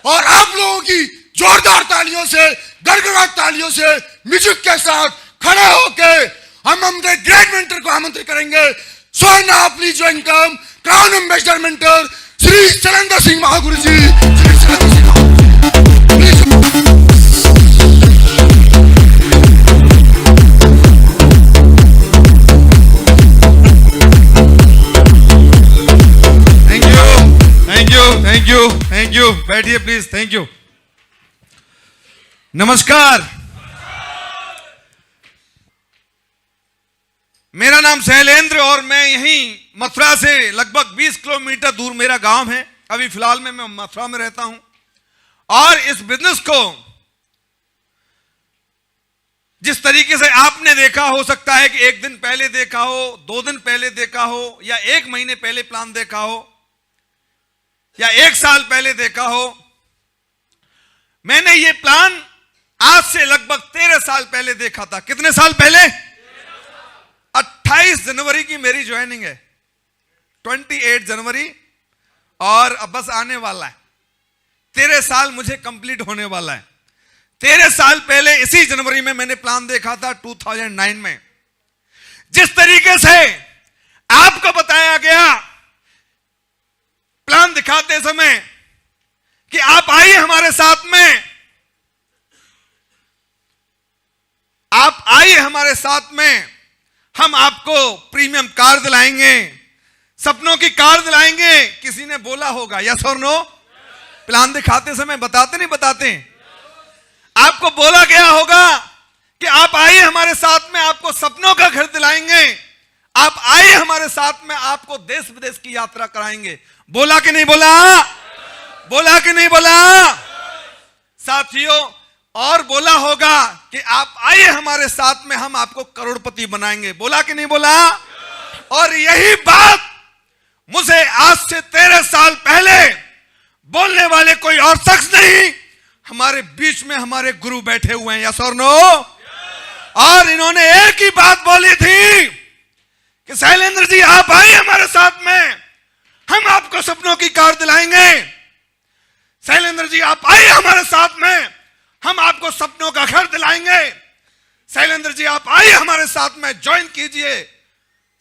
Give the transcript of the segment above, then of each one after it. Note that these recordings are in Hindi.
और आप लोगों की जोरदार तालियों से, गड़गड़ाहट तालियों से, म्यूजिक के साथ खड़े होके हम अपने ग्रेट मेंटर को आमंत्रित करेंगे। So now please welcome crown ambassador mentor Shri Shailendra Singh Mahaguru ji. Shri Shailendra Singh thank you. बैठिए प्लीज। Thank you. नमस्कार। मेरा नाम शैलेंद्र और मैं यहीं मथुरा से लगभग 20 किलोमीटर दूर मेरा गांव है। अभी फिलहाल में मैं मथुरा में रहता हूं और इस बिजनेस को जिस तरीके से आपने देखा, हो सकता है कि 1 दिन पहले देखा हो, 2 दिन पहले देखा हो, या 1 महीने पहले प्लान देखा हो, या 1 साल पहले देखा हो। मैंने ये प्लान आज से लगभग 13 साल पहले देखा था। कितने साल पहले? 28 जनवरी की मेरी ज्वाइनिंग है, 28 जनवरी, और अब बस आने वाला है 13 साल मुझे कंप्लीट होने वाला है। 13 साल पहले इसी जनवरी में मैंने प्लान देखा था 2009 में। जिस तरीके से आपको बताया गया प्लान दिखाते समय कि आप आइए हमारे साथ में, आप आइए हमारे साथ में, हम आपको प्रीमियम कार दिलाएंगे, सपनों की कार दिलाएंगे। किसी ने बोला होगा यस और नो? प्लान दिखाते समय बताते नहीं बताते? आपको बोला गया होगा कि आप आइए हमारे साथ में, आपको सपनों का घर दिलाएंगे, आप आइए हमारे साथ में, आपको देश विदेश की यात्रा कराएंगे। बोला कि नहीं बोला? बोला कि नहीं बोला? साथियों, और बोला होगा कि आप आइए हमारे साथ में, हम आपको करोड़पति बनाएंगे। बोला कि नहीं बोला? और यही बात मुझे आज से 13 साल पहले बोलने वाले कोई और शख्स नहीं, हमारे बीच में हमारे गुरु बैठे हुए हैं। यस और नो? और इन्होंने एक ही बात बोली थी कि शैलेंद्र जी आप आइए हमारे साथ में, हम आपको सपनों की कार दिलाएंगे। शैलेंद्र जी आप आइए हमारे साथ में, हम आपको सपनों का घर दिलाएंगे। शैलेंद्र जी आप आइए हमारे साथ में, ज्वाइन कीजिए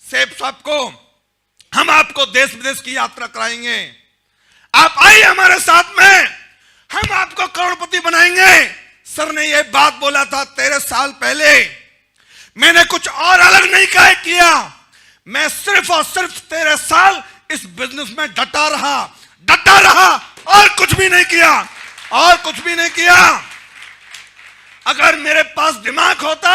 सेफ साहब को, हम आपको देश विदेश की यात्रा कराएंगे। आप आइए हमारे साथ में, हम आपको करोड़पति बनाएंगे। सर ने यह बात बोला था 13 साल पहले। मैंने कुछ और अलग नहीं किया, मैं सिर्फ और सिर्फ 13 साल इस बिजनेस में डटा रहा और कुछ भी नहीं किया। अगर मेरे पास दिमाग होता,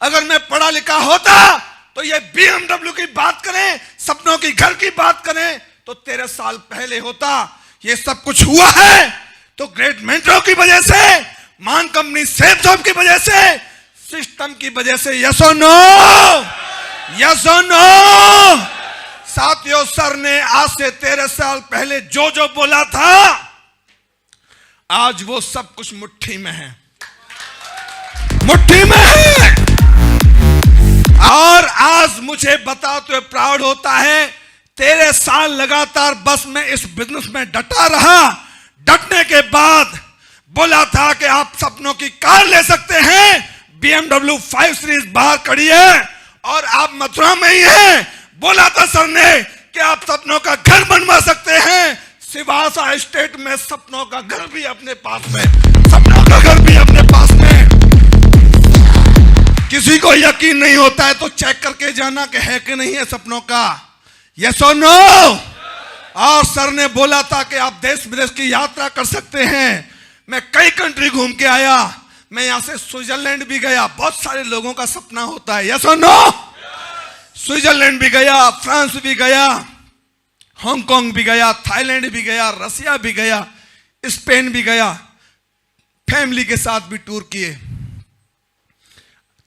अगर मैं पढ़ा लिखा होता, तो ये BMW की बात करें, सपनों की घर की बात करें, तो 13 साल पहले होता। ये सब कुछ हुआ है तो ग्रेट मेंटरों की वजह से, मान कंपनी सेफ जॉब की वजह से, सिस्टम की वजह से। यस और नो? यस और नो? साथियों, सर ने आज से 13 साल पहले जो बोला था, आज वो सब कुछ मुट्ठी में है, मुट्ठी में है। और आज मुझे बताते हुए प्राउड होता है, 13 साल लगातार बस मैं इस बिजनेस में डटा रहा। डटने के बाद बोला था कि आप सपनों की कार ले सकते हैं, BMW 5 सीरीज बाहर खड़ी है और आप मथुरा में ही हैं। बोला था सर ने कि आप सपनों का घर बनवा सकते हैं, सिवासा स्टेट में सपनों का घर भी अपने पास में, सपनों का घर भी अपने पास में। किसी को यकीन नहीं होता है तो चेक करके जाना कि है कि नहीं है सपनों का। यस और नो? और सर ने बोला था कि आप देश विदेश की यात्रा कर सकते हैं। मैं कई कंट्री घूम के आया, मैं यहां से स्विट्जरलैंड भी गया। बहुत सारे लोगों का सपना होता है। यस और नो? स्विट्जरलैंड भी गया, फ्रांस भी गया, हांगकांग भी गया, थाईलैंड भी गया, रसिया भी गया, स्पेन भी गया, फैमिली के साथ भी टूर किए।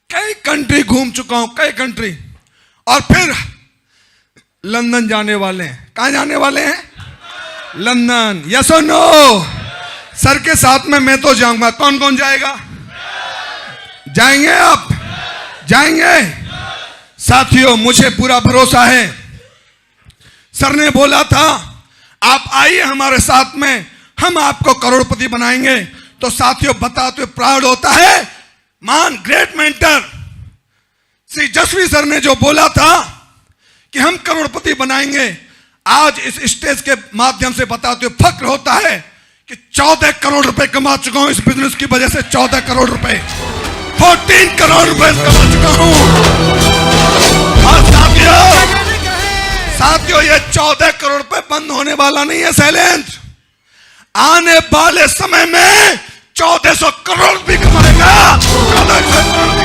कई कंट्री घूम चुका हूं, कई कंट्री। और फिर लंदन जाने वाले हैं। कहां जाने वाले हैं? लंदन। यस और नो? सर के साथ में मैं तो जाऊंगा। कौन कौन जाएगा? जाएंगे आप? जाएंगे? साथियों, मुझे पूरा भरोसा है। सर ने बोला था आप आइए हमारे साथ में, हम आपको करोड़पति बनाएंगे। तो साथियों, बताते हुए प्राउड होता है। मान ग्रेट मेंटर श्री जसवी सर ने जो बोला था कि हम करोड़पति बनाएंगे, आज इस स्टेज के माध्यम से बताते हुए फक्र होता है कि 14 करोड़ रुपए कमा चुका हूं इस बिजनेस की वजह से। 14 करोड़ रुपए, 14 करोड़ रुपए कमा चुका हूं। और साथियों, ये 14 करोड़ रुपए बंद होने वाला नहीं है शैलेंद्र। आने वाले समय में 1400 करोड़ भी कमाएगा। 1400 करोड़।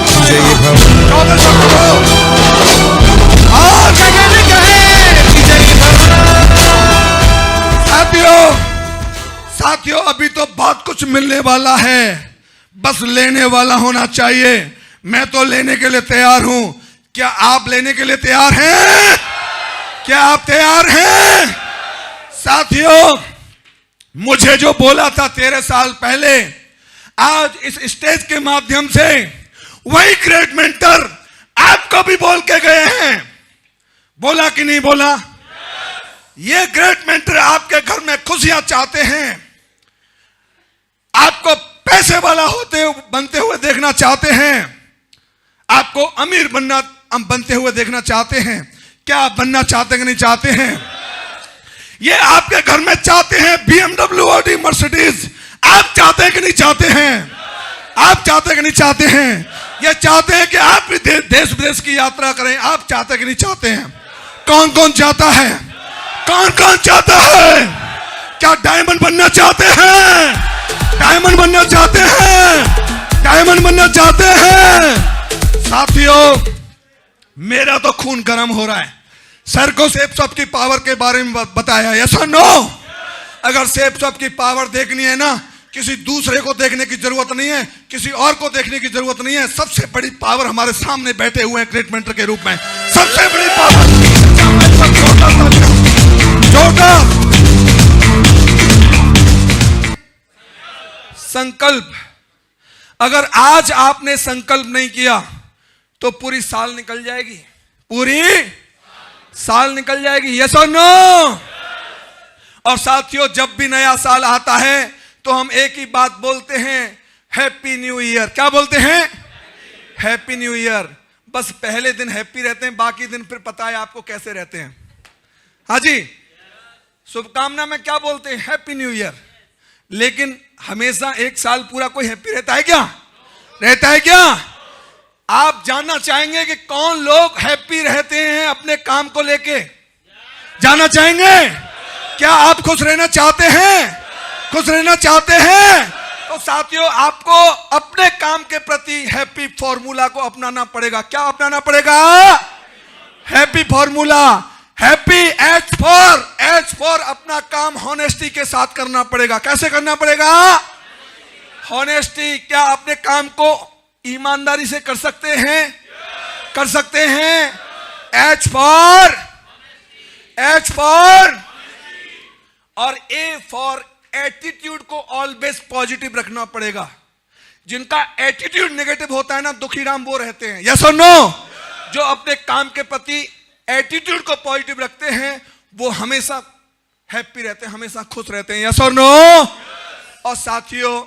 साथियों, अभी तो बहुत कुछ मिलने वाला है, बस लेने वाला होना चाहिए। मैं तो लेने के लिए तैयार हूं। क्या आप लेने के लिए तैयार हैं? क्या आप तैयार हैं? साथियों, मुझे जो बोला था 13 साल पहले, आज इस स्टेज के माध्यम से वही ग्रेट मेंटर आपको भी बोल के गए हैं। बोला कि नहीं बोला? ये ग्रेट मेंटर आपके घर में खुशियां चाहते हैं, आपको पैसे वाला बनते हुए देखना चाहते हैं, आपको अमीर बनते हुए देखना चाहते हैं। क्या आप बनना चाहते कि नहीं चाहते हैं? ये आपके घर में चाहते हैं BMW, ऑडी, मर्सिडीज। आप चाहते हैं कि नहीं चाहते हैं? आप चाहते हैं कि नहीं चाहते हैं? ये चाहते हैं कि आप भी देश विदेश की यात्रा करें। आप चाहते हैं कि नहीं चाहते हैं? कौन कौन चाहता है? कौन कौन चाहता है? क्या डायमंड बनना चाहते हैं? डायमंड बनना चाहते हैं? डायमंड बनना चाहते हैं? साथियों, मेरा तो खून गर्म हो रहा है। सर को सेफ शॉप की पावर के बारे में बताया, यस और नो? अगर सेफ शॉप की पावर देखनी है ना, किसी दूसरे को देखने की जरूरत नहीं है, किसी और को देखने की जरूरत नहीं है। सबसे बड़ी पावर हमारे सामने बैठे हुए हैं ग्रेट मेंटर के रूप में। सबसे बड़ी पावर। संकल्प, अगर आज आपने संकल्प नहीं किया तो पूरी साल निकल जाएगी। पूरी साल निकल जाएगी, यस और नो? और साथियों, जब भी नया साल आता है तो हम एक ही बात बोलते हैं, हैप्पी न्यू ईयर। क्या बोलते हैं? Happy new year. बस पहले दिन हैप्पी रहते हैं, बाकी दिन फिर पता है आपको कैसे रहते हैं। हाँ जी, शुभकामना में क्या बोलते हैं? Happy new year. लेकिन हमेशा एक साल पूरा कोई हैप्पी रहता है क्या? रहता है क्या? आप जानना चाहेंगे कि कौन लोग हैप्पी रहते हैं अपने काम को लेके? जानना चाहेंगे? क्या आप खुश रहना चाहते हैं? खुश रहना चाहते हैं? तो साथियों, आपको अपने काम के प्रति हैप्पी फॉर्मूला को अपनाना पड़ेगा। क्या अपनाना पड़ेगा? Happy formula. Happy H for अपना काम हॉनेस्टी के साथ करना पड़ेगा। कैसे करना पड़ेगा? हॉनेस्टी। क्या अपने काम को ईमानदारी से कर सकते हैं? कर सकते हैं। H फॉर और A फॉर एटीट्यूड को ऑलवेज पॉजिटिव रखना पड़ेगा। जिनका एटीट्यूड नेगेटिव होता है ना, दुखीराम वो रहते हैं, यस और नो? जो अपने काम के प्रति एटीट्यूड को पॉजिटिव रखते हैं वो हमेशा हैप्पी रहते हैं, हमेशा खुश रहते हैं, यस और नो? और साथियों,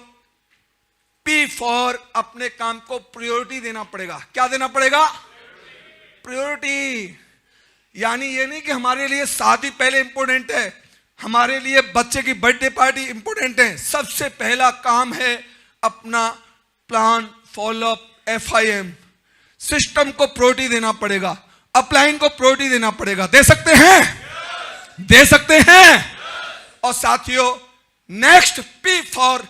P फॉर अपने काम को प्रायोरिटी देना पड़ेगा। क्या देना पड़ेगा? प्रायोरिटी। यानी ये नहीं कि हमारे लिए शादी पहले इंपॉर्टेंट है, हमारे लिए बच्चे की बर्थडे पार्टी इंपॉर्टेंट है। सबसे पहला काम है अपना प्लान, फॉलोअप, FIM सिस्टम को प्रायोरिटी देना पड़ेगा। अपलाइन को प्रायोरिटी देना पड़ेगा। दे सकते हैं? दे सकते हैं। और साथियों, नेक्स्ट P फॉर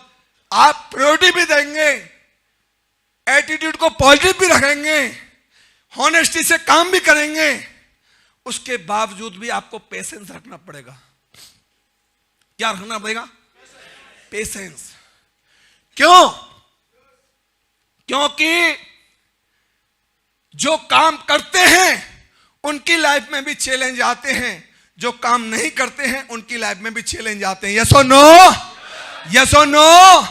आप प्रायोरिटी भी देंगे, एटीट्यूड को पॉजिटिव भी रखेंगे, हॉनेस्टी से काम भी करेंगे, उसके बावजूद भी आपको पेशेंस रखना पड़ेगा। क्या रखना पड़ेगा? पेशेंस। क्यों? क्योंकि जो काम करते हैं उनकी लाइफ में भी चैलेंज आते हैं, जो काम नहीं करते हैं उनकी लाइफ में भी चैलेंज आते हैं, यस और नो? यस और नो?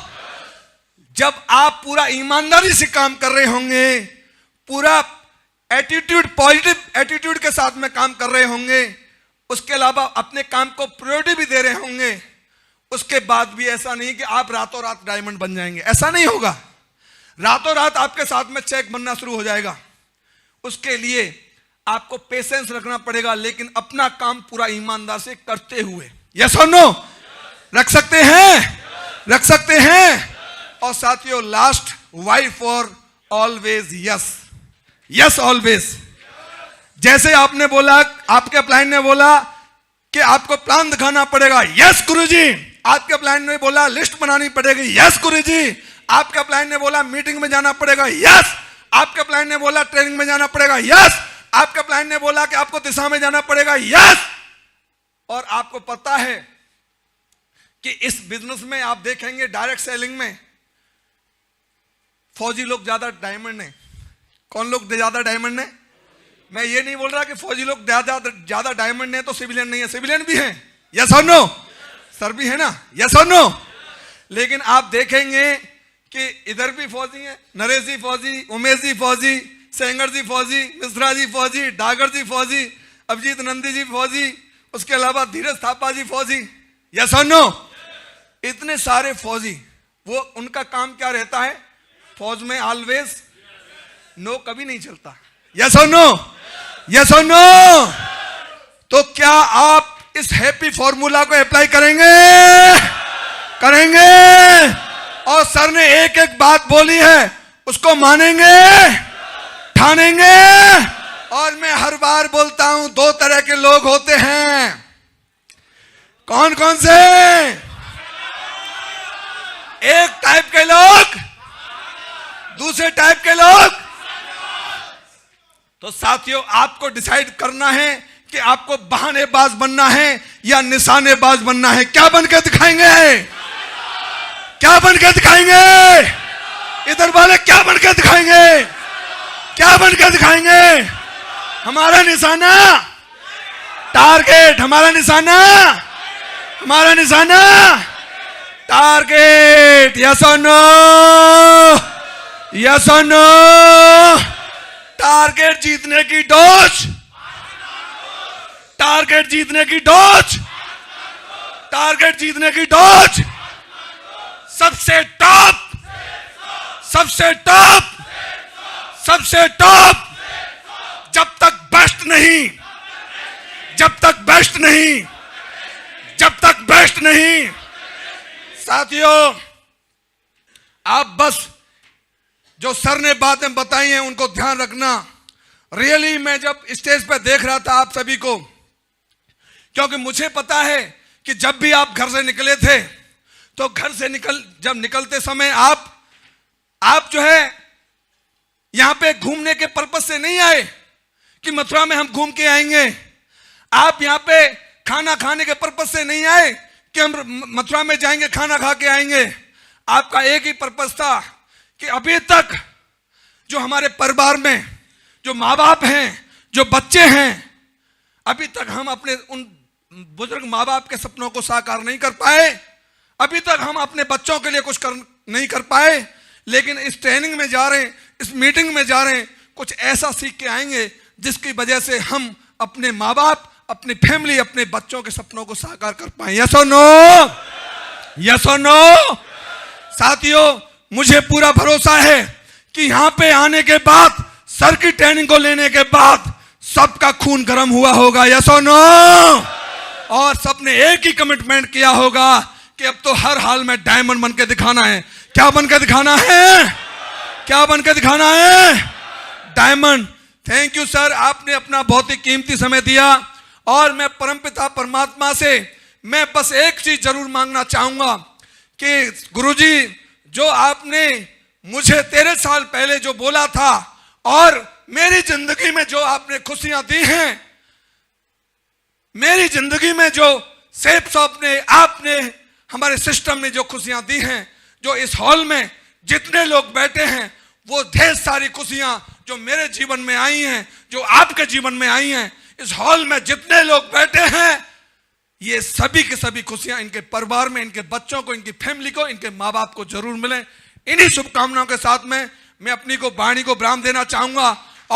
जब आप पूरा ईमानदारी से काम कर रहे होंगे, पूरा एटीट्यूड, पॉजिटिव एटीट्यूड के साथ में काम कर रहे होंगे, उसके अलावा अपने काम को प्रायोरिटी भी दे रहे होंगे, उसके बाद भी ऐसा नहीं कि आप रातों रात डायमंड बन जाएंगे, ऐसा नहीं होगा। रातों रात आपके साथ में चेक बनना शुरू हो जाएगा। उसके लिए आपको पेशेंस रखना पड़ेगा, लेकिन अपना काम पूरा ईमानदार से करते हुए। यस और नो? रख सकते हैं? रख सकते हैं। और साथियों, last, Y for always yes. Yes always. जैसे आपने बोला, आपके प्लान ने बोला कि आपको प्लान दिखाना पड़ेगा, यस गुरुजी। आपके प्लान ने बोला लिस्ट बनानी पड़ेगी, यस गुरुजी। आपके प्लान ने बोला मीटिंग में जाना पड़ेगा, यस। आपके प्लान ने बोला ट्रेनिंग में जाना पड़ेगा, यस। आपके प्लान ने बोला कि आपको दिशा में जाना पड़ेगा, यस। और आपको पता है कि इस बिजनेस में आप देखेंगे, डायरेक्ट सेलिंग में फौजी लोग ज्यादा डायमंड है। कौन लोग ज्यादा डायमंड है? मैं ये नहीं बोल रहा कि फौजी लोग ज्यादा डायमंड है तो सिविलियन नहीं है, सिविलियन भी हैं। यस और नो? सर भी है ना? यस और नो? लेकिन आप देखेंगे कि इधर भी फौजी हैं, नरेश जी फौजी, उमेश जी फौजी, सेंगर जी फौजी, मिश्रा जी फौजी, डागर जी फौजी, अभिजीत नंदी जी फौजी, उसके अलावा धीरज थापा जी फौजी। यस और नो? इतने सारे फौजी, वो उनका काम क्या रहता है? फौज में ऑलवेज नो कभी नहीं चलता। यस और नो? यस और नो? तो क्या आप इस हैप्पी फॉर्मूला को अप्लाई करेंगे? करेंगे? और सर ने एक एक बात बोली है, उसको मानेंगे, ठानेंगे। और मैं हर बार बोलता हूं, दो तरह के लोग होते हैं। कौन कौन से? एक टाइप के लोग, दूसरे टाइप के लोग। तो साथियों, आपको डिसाइड करना है कि आपको बहानेबाज बनना है या निशानेबाज बनना है। क्या बनकर दिखाएंगे? क्या बनकर दिखाएंगे? इधर वाले क्या बनकर दिखाएंगे? क्या बनकर दिखाएंगे? हमारा निशाना टारगेट, हमारा निशाना, हमारा निशाना टारगेट। यस और नो? यस और नो? टारगेट जीतने की डोज, टारगेट जीतने की डोज, टारगेट जीतने की डोज। सबसे टॉप, सबसे टॉप, सबसे टॉप। जब तक बेस्ट नहीं, जब तक बेस्ट नहीं, जब तक बेस्ट नहीं। साथियों, आप बस जो सर ने बातें बताई हैं उनको ध्यान रखना। रियली मैं जब स्टेज पर देख रहा था आप सभी को, क्योंकि मुझे पता है कि जब भी आप घर से निकले थे तो घर से जब निकलते समय आप जो है यहां पे घूमने के पर्पस से नहीं आए कि मथुरा में हम घूम के आएंगे। आप यहां पे खाना खाने के पर्पस से नहीं आए कि हम मथुरा में जाएंगे खाना खा के आएंगे। आपका एक ही पर्पस था कि अभी तक जो हमारे परिवार में जो माँ बाप हैं, जो बच्चे हैं, अभी तक हम अपने उन बुजुर्ग माँ बाप के सपनों को साकार नहीं कर पाए। अभी तक हम अपने बच्चों के लिए कुछ नहीं कर पाए। लेकिन इस ट्रेनिंग में जा रहे हैं, इस मीटिंग में जा रहे हैं, कुछ ऐसा सीख के आएंगे जिसकी वजह से हम अपने माँ बाप, अपनी फैमिली, अपने बच्चों के सपनों को साकार कर पाए। यस और नो? यस और नो? साथियों, मुझे पूरा भरोसा है कि यहां पे आने के बाद, सर की ट्रेनिंग को लेने के बाद सबका खून गर्म हुआ होगा। यस और नो? और सबने एक ही कमिटमेंट किया होगा कि अब तो हर हाल में डायमंड बनकर दिखाना है। क्या बनकर दिखाना है? क्या बनकर दिखाना है? डायमंड। थैंक यू सर, आपने अपना बहुत ही कीमती समय दिया। और मैं परमपिता परमात्मा से मैं बस एक चीज जरूर मांगना चाहूंगा कि गुरुजी, जो आपने मुझे 13 साल पहले जो बोला था और मेरी जिंदगी में जो आपने खुशियां दी हैं, मेरी जिंदगी में जो सेफ शॉप ने, आपने हमारे सिस्टम में जो खुशियां दी हैं, जो इस हॉल में जितने लोग बैठे हैं, वो ढेर सारी खुशियां जो मेरे जीवन में आई हैं, जो आपके जीवन में आई हैं, इस हॉल में जितने लोग बैठे हैं, ये सभी की सभी खुशियां इनके परिवार में, इनके बच्चों को, इनकी फैमिली को, इनके माँ बाप को जरूर मिले। इन्हीं शुभकामनाओं के साथ में मैं अपनी को वाणी को विराम देना चाहूंगा।